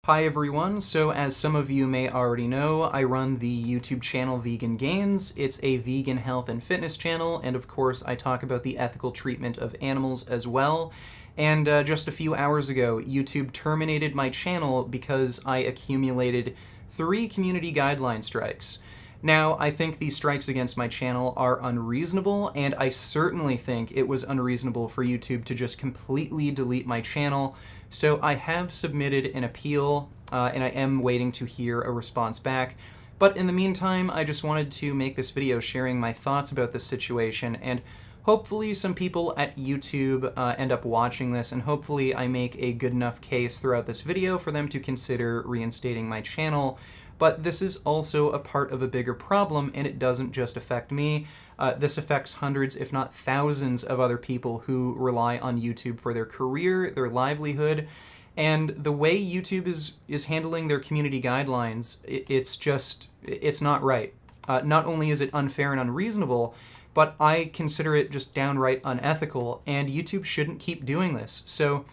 Hi everyone, so as some of you may already know, I run the YouTube channel Vegan Gains. It's a vegan health and fitness channel, and of course I talk about the ethical treatment of animals as well. And just a few hours ago, YouTube terminated my channel because I accumulated 3 community guideline strikes. Now, I think these strikes against my channel are unreasonable, and I certainly think it was unreasonable for YouTube to just completely delete my channel, so I have submitted an appeal, and I am waiting to hear a response back. But in the meantime, I just wanted to make this video sharing my thoughts about this situation, and hopefully some people at YouTube end up watching this, and hopefully I make a good enough case throughout this video for them to consider reinstating my channel. But this is also a part of a bigger problem, and it doesn't just affect me. This affects hundreds, if not thousands, of other people who rely on YouTube for their career, their livelihood, and the way YouTube is handling their community guidelines, it's not right. Not only is it unfair and unreasonable, but I consider it just downright unethical, and YouTube shouldn't keep doing this. So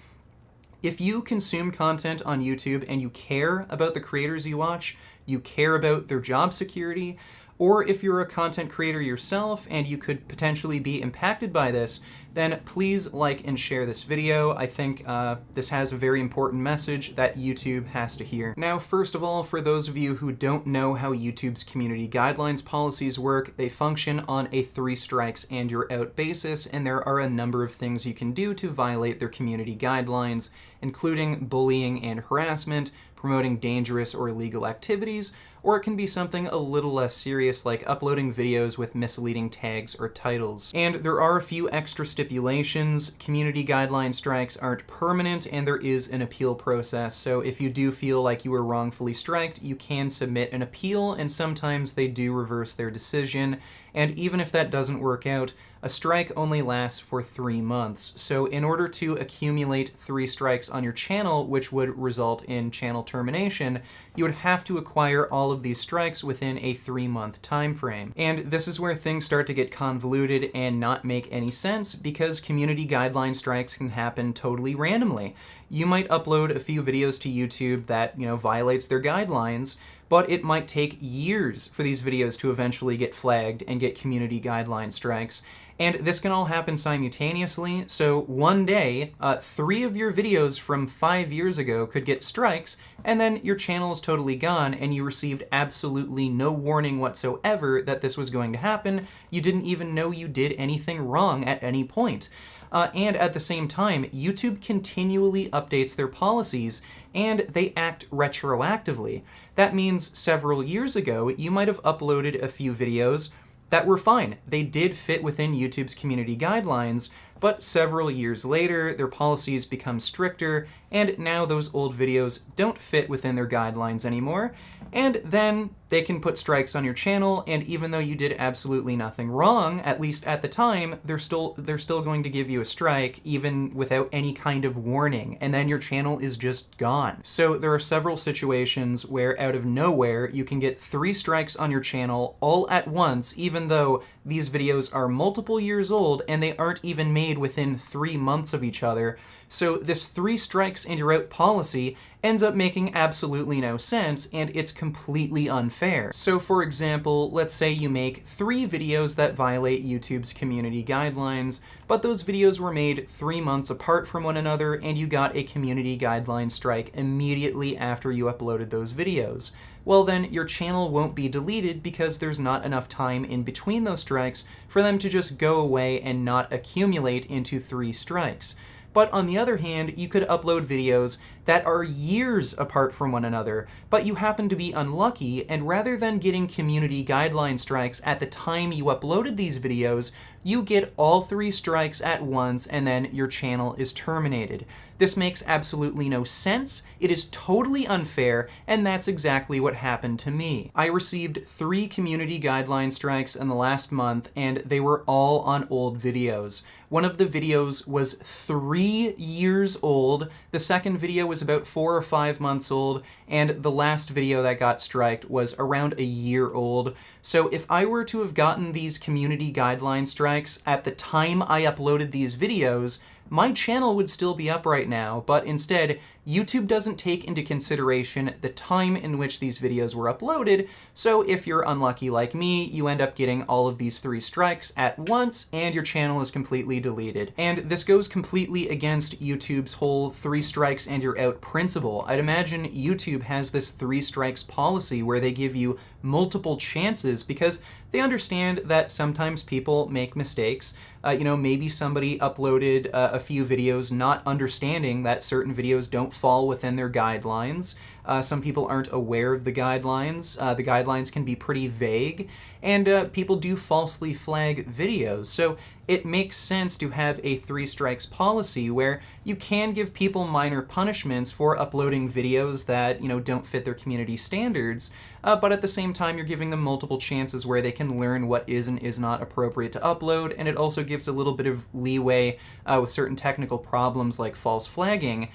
if you consume content on YouTube and you care about the creators you watch, you care about their job security, or if you're a content creator yourself and you could potentially be impacted by this, then please like and share this video. I think this has a very important message that YouTube has to hear. Now, first of all, for those of you who don't know how YouTube's community guidelines policies work, they function on a 3 strikes and you're out basis, and there are a number of things you can do to violate their community guidelines, including bullying and harassment, promoting dangerous or illegal activities, or it can be something a little less serious like uploading videos with misleading tags or titles. And there are a few extra stipulations. Community guideline strikes aren't permanent, and there is an appeal process, so if you do feel like you were wrongfully striked, you can submit an appeal, and sometimes they do reverse their decision. And even if that doesn't work out, a strike only lasts for 3 months. So in order to accumulate 3 strikes on your channel, which would result in channel termination, you would have to acquire all of these strikes within a 3-month time frame. And this is where things start to get convoluted and not make any sense, because community guideline strikes can happen totally randomly. You might upload a few videos to YouTube that, violates their guidelines, but it might take years for these videos to eventually get flagged and get community guideline strikes. And this can all happen simultaneously, so one day, 3 of your videos from 5 years ago could get strikes, and then your channel is totally gone, and you received absolutely no warning whatsoever that this was going to happen. You didn't even know you did anything wrong at any point. And at the same time, YouTube continually updates their policies, and they act retroactively. That means several years ago, you might have uploaded a few videos that were fine. They did fit within YouTube's community guidelines, but several years later, their policies become stricter, and now those old videos don't fit within their guidelines anymore, and then they can put strikes on your channel, and even though you did absolutely nothing wrong, at least at the time, they're still going to give you a strike, even without any kind of warning, and then your channel is just gone. So there are several situations where out of nowhere, you can get 3 strikes on your channel all at once, even though these videos are multiple years old and they aren't even made within 3 months of each other. So this 3 strikes and you're out policy ends up making absolutely no sense, and it's completely unfair. So for example, let's say you make 3 videos that violate YouTube's community guidelines, but those videos were made 3 months apart from one another, and you got a community guideline strike immediately after you uploaded those videos. Well then, your channel won't be deleted because there's not enough time in between those strikes for them to just go away and not accumulate into 3 strikes. But on the other hand, you could upload videos that are years apart from one another, but you happen to be unlucky, and rather than getting community guideline strikes at the time you uploaded these videos, you get all 3 strikes at once, and then your channel is terminated. This makes absolutely no sense, it is totally unfair, and that's exactly what happened to me. I received 3 community guideline strikes in the last month, and they were all on old videos. One of the videos was 3 years old, the second video was about 4 or 5 months old, and the last video that got striked was around a year old. So if I were to have gotten these community guideline strikes at the time I uploaded these videos, my channel would still be up right now, but instead, YouTube doesn't take into consideration the time in which these videos were uploaded, so if you're unlucky like me, you end up getting all of these 3 strikes at once, and your channel is completely deleted. And this goes completely against YouTube's whole 3 strikes and you're out principle. I'd imagine YouTube has this 3 strikes policy where they give you multiple chances because they understand that sometimes people make mistakes. Maybe somebody uploaded a few videos not understanding that certain videos don't fall within their guidelines. Some people aren't aware of the guidelines. The guidelines can be pretty vague, and people do falsely flag videos. So it makes sense to have a 3 strikes policy where you can give people minor punishments for uploading videos that, don't fit their community standards, but at the same time you're giving them multiple chances where they can learn what is and is not appropriate to upload, and it also gives a little bit of leeway with certain technical problems like false flagging.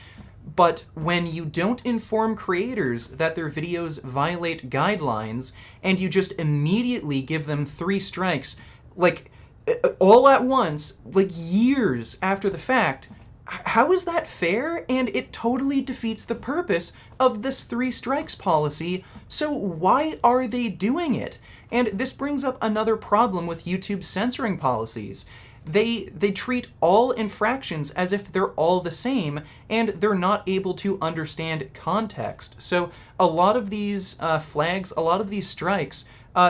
But when you don't inform creators that their videos violate guidelines, and you just immediately give them 3 strikes, like, all at once, like years after the fact, how is that fair? And it totally defeats the purpose of this 3 strikes policy, so why are they doing it? And this brings up another problem with YouTube's censoring policies. They treat all infractions as if they're all the same, and they're not able to understand context. So a lot of these flags, a lot of these strikes,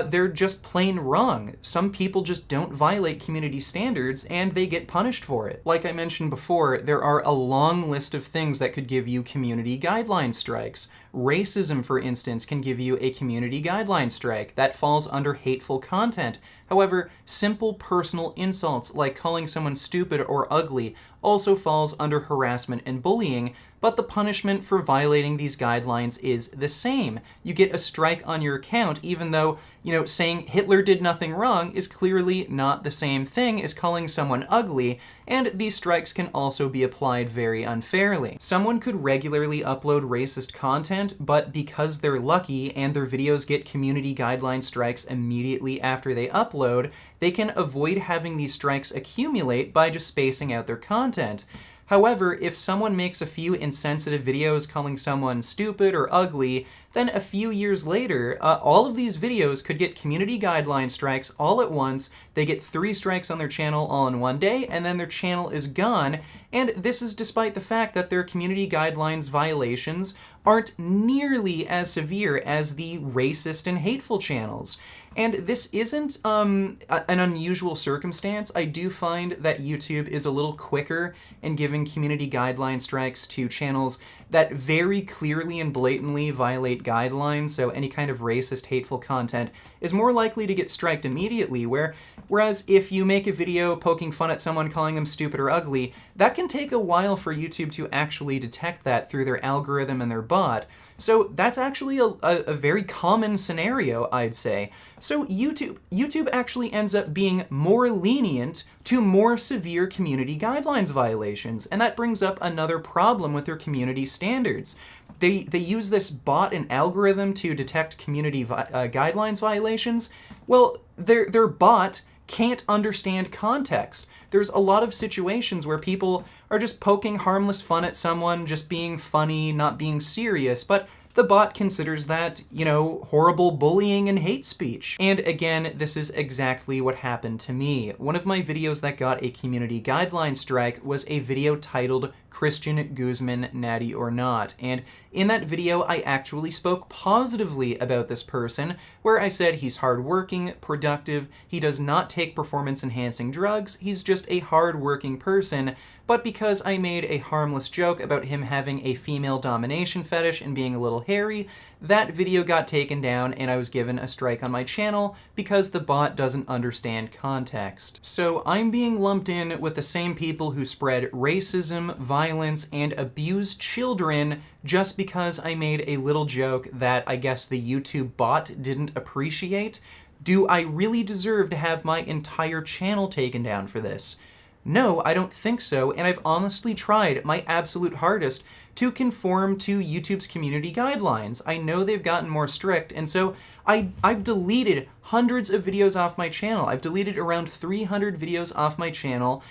they're just plain wrong. Some people just don't violate community standards and they get punished for it. Like I mentioned before, there are a long list of things that could give you community guideline strikes. Racism, for instance, can give you a community guideline strike. That falls under hateful content. However, simple personal insults like calling someone stupid or ugly also falls under harassment and bullying, but the punishment for violating these guidelines is the same. You get a strike on your account even though, saying Hitler did nothing wrong is clearly not the same thing as calling someone ugly, and these strikes can also be applied very unfairly. Someone could regularly upload racist content, but because they're lucky and their videos get community guideline strikes immediately after they upload, they can avoid having these strikes accumulate by just spacing out their content. However, if someone makes a few insensitive videos calling someone stupid or ugly, then a few years later, all of these videos could get community guideline strikes all at once. They get 3 strikes on their channel all in one day, and then their channel is gone. And this is despite the fact that their community guidelines violations aren't nearly as severe as the racist and hateful channels. And this isn't an unusual circumstance. I do find that YouTube is a little quicker in giving community guideline strikes to channels that very clearly and blatantly violate guidelines, so any kind of racist, hateful content is more likely to get striked immediately, whereas if you make a video poking fun at someone, calling them stupid or ugly, that can take a while for YouTube to actually detect that through their algorithm and their bot. So that's actually a very common scenario, I'd say. So YouTube actually ends up being more lenient to more severe community guidelines violations, and that brings up another problem with their community standards. They use this bot and algorithm to detect community guidelines violations. Well, their bot can't understand context. There's a lot of situations where people are just poking harmless fun at someone, just being funny, not being serious, but the bot considers that, horrible bullying and hate speech. And again, this is exactly what happened to me. One of my videos that got a community guideline strike was a video titled Christian Guzman, Natty or Not. And in that video, I actually spoke positively about this person, where I said he's hardworking, productive, he does not take performance-enhancing drugs, he's just a hardworking person. But because I made a harmless joke about him having a female domination fetish and being a little hairy, that video got taken down and I was given a strike on my channel because the bot doesn't understand context. So I'm being lumped in with the same people who spread racism, violence, and abuse children just because I made a little joke that I guess the YouTube bot didn't appreciate. Do I really deserve to have my entire channel taken down for this? No, I don't think so, and I've honestly tried my absolute hardest to conform to YouTube's community guidelines. I know they've gotten more strict, and so I've deleted hundreds of videos off my channel. I've deleted around 300 videos off my channel,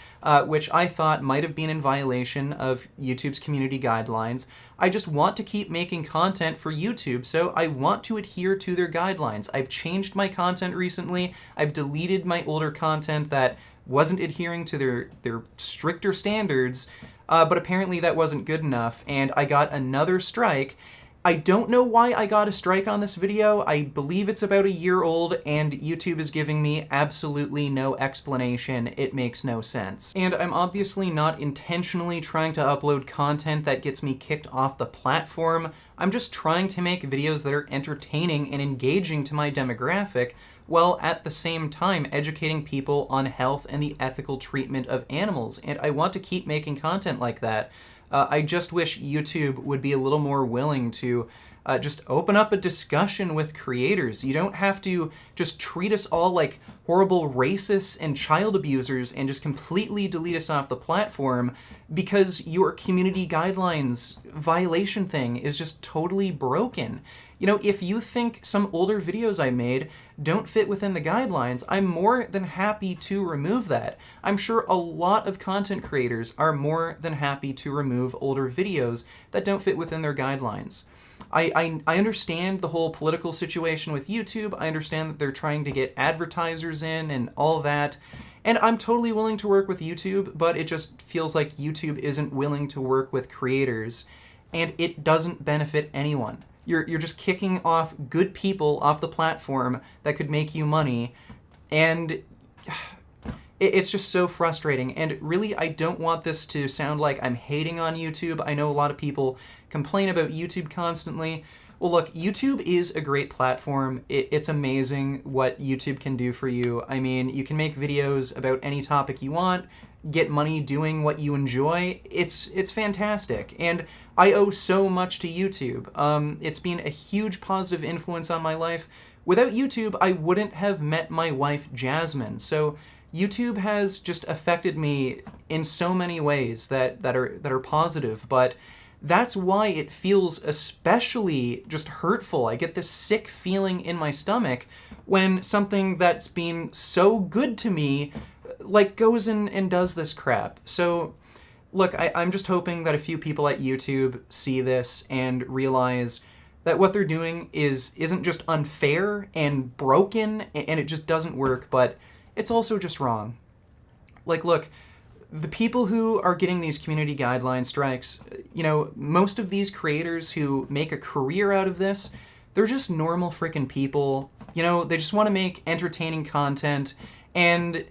which I thought might have been in violation of YouTube's community guidelines. I just want to keep making content for YouTube, so I want to adhere to their guidelines. I've changed my content recently. I've deleted my older content that wasn't adhering to their stricter standards, but apparently that wasn't good enough, and I got another strike. I don't know why I got a strike on this video. I believe it's about a year old, and YouTube is giving me absolutely no explanation. It makes no sense. And I'm obviously not intentionally trying to upload content that gets me kicked off the platform. I'm just trying to make videos that are entertaining and engaging to my demographic, while at the same time educating people on health and the ethical treatment of animals. And I want to keep making content like that. I just wish YouTube would be a little more willing to just open up a discussion with creators. You don't have to just treat us all like horrible racists and child abusers and just completely delete us off the platform because your community guidelines violation thing is just totally broken. You know, if you think some older videos I made don't fit within the guidelines, I'm more than happy to remove that. I'm sure a lot of content creators are more than happy to remove older videos that don't fit within their guidelines. I understand the whole political situation with YouTube. I understand that they're trying to get advertisers in and all that. And I'm totally willing to work with YouTube, but it just feels like YouTube isn't willing to work with creators, and it doesn't benefit anyone. You're just kicking off good people off the platform that could make you money, and it's just so frustrating. And really, I don't want this to sound like I'm hating on YouTube. I know a lot of people complain about YouTube constantly. Well, look, YouTube is a great platform. It's amazing what YouTube can do for you. I mean, you can make videos about any topic you want, get money doing what you enjoy. It's fantastic, and I owe so much to YouTube. It's been a huge positive influence on my life. Without YouTube, I wouldn't have met my wife, Jasmine. So YouTube has just affected me in so many ways that are positive, but that's why it feels especially just hurtful. I get this sick feeling in my stomach when something that's been so good to me like goes in and does this crap. So look, I'm just hoping that a few people at YouTube see this and realize that what they're doing isn't just unfair and broken and it just doesn't work, but it's also just wrong. Like, look, the people who are getting these community guideline strikes, you know, most of these creators who make a career out of this, they're just normal freaking people. You know, they just want to make entertaining content, and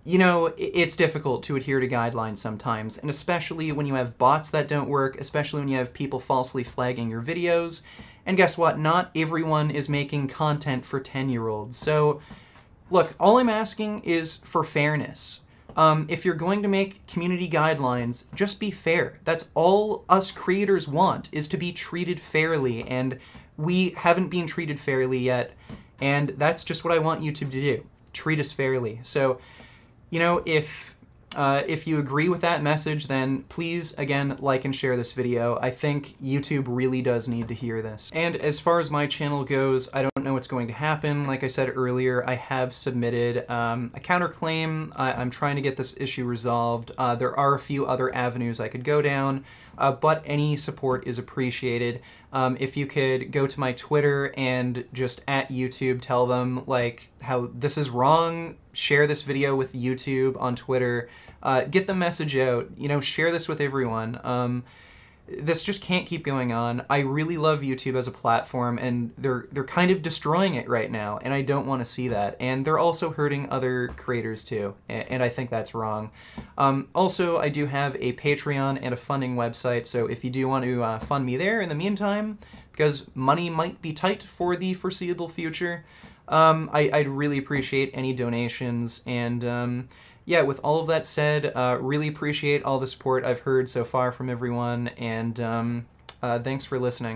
you know, it's difficult to adhere to guidelines sometimes, and especially when you have bots that don't work, especially when you have people falsely flagging your videos. And guess what? Not everyone is making content for 10-year-olds. So, look, all I'm asking is for fairness. If you're going to make community guidelines, just be fair. That's all us creators want, is to be treated fairly, and we haven't been treated fairly yet, and that's just what I want YouTube to do. Treat us fairly. So, you know, if you agree with that message, then please, again, like and share this video. I think YouTube really does need to hear this. And as far as my channel goes, I don't know what's going to happen. Like I said earlier, I have submitted a counterclaim. I'm trying to get this issue resolved. There are a few other avenues I could go down, but any support is appreciated. If you could go to my Twitter and just at YouTube tell them like how this is wrong, share this video with YouTube on Twitter, get the message out, you know, share this with everyone. This just can't keep going on. I really love YouTube as a platform, and they're kind of destroying it right now, and I don't want to see that. And they're also hurting other creators too, and I think that's wrong. Also, I do have a Patreon and a funding website, so if you do want to fund me there in the meantime, because money might be tight for the foreseeable future, I'd really appreciate any donations. And yeah, with all of that said, really appreciate all the support I've heard so far from everyone, and thanks for listening.